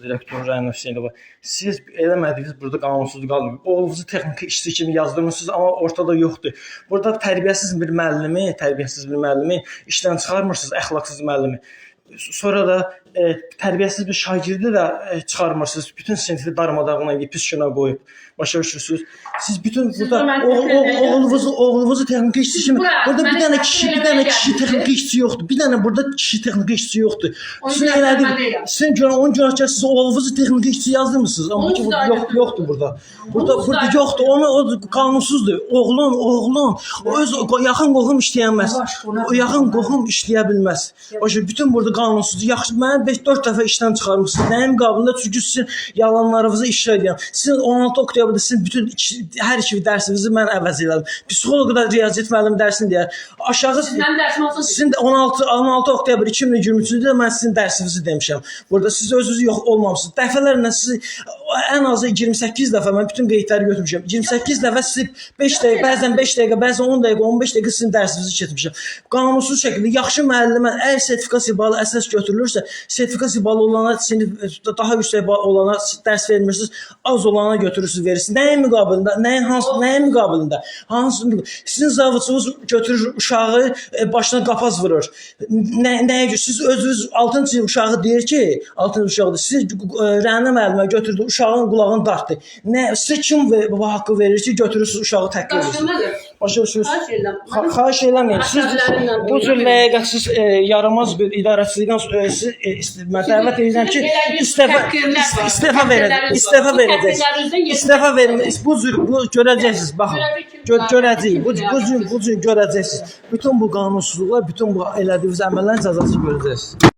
Direktor Rəna Hüseynova, siz eləmədiniz, burada qanunsuzluq qalmır. Oğlunuzu texniki işçi kimi yazdırmışsınız, amma ortada yoxdur. Burada tərbiyəsiz bir müəllimi işdən çıxarmırsınız, əxlaqsız müəllimi. Sonra da tərbiyəsiz bir şagirdi də çıxarmırsınız. Bütün sinfi darmadağına edib, pis günə qoyub. Başa düşürsünüz. Siz bütün burada oğlunuzu texniki işçi kimi, burada bir dənə kişi texniki işçi yoxdur. Bir dənə burada kişi texniki işçi yoxdur. Sizin elədiniz, sizin onun günahkar siz oğlunuzu texniki işçi yazdırmısınız. Amma ki yoxdur burada. Burada yoxdur. O qanunsuzdur. Oğlun öz yaxın qohum işləyənməz. Yaxın qohum işləyə bilməz. Başa bütün burada qanunsuzdur. Yaxşı, mən 5-4 dəfə işdən çıxarmışsınız. Nəyin qabında? Çünki sizin yalanlarınızı işlə edirəm. Sizin 16 oktyabrda sizin bütün hər iki dərsinizi mən əvəz elədim. Psixoloq da riyaziyyat müəllimi dərsini deyər. Aşağı sizin 16 oktyabr 2023-də mən sizin dərsinizi demişəm. Burada siz özünüz yox olmamışsınız. Dəfələrlə sizi ən azı 28 dəfə mən bütün qeydləri götürmüşəm. 28 dəfə sizi 5 dəqiqə, bəzən 5 dəqiqə, bəzən 10 dəqiqə, 15 dəqiqə sizin dərsinizi keçmişəm. Qanunsuz şəkildə yaxşı müəllimə əgər sertifikasiya balı əsas götürülürsə, sertifikasiya balı olana, daha yüksək balı olana dərs vermirsiniz, az olana götürürsünüz, verirsiniz. Nəyin müqabilində? Nəyin müqabilində? Sizin zavodçunuz götürür uşağı başına qapaz vurur. Nəyə siz özünüz 6-cı uşağı deyir ki, 6-cı uşaqdır. Siz Rəna müəllimə götürdü, uşağın qulağını dartdı. Sizə kim bu haqqı verir ki, götürürsünüz uşağı təhqir edirsiniz? Başa düşürsünüz? Xahiş eləməyin. Siz bu cür ləyaqətsiz yaramaz bir idarəçilikdən mən dəvət edirəm ki, istefa verəcəksiniz. İstefa verin. Bu görəcəksiniz. Baxın. Görəcəyik. Bu cür görəcəksiniz. Bütün bu qanunsuzluqlar, bütün bu elədiyiniz əməllərin cəzasını görəcəksiniz.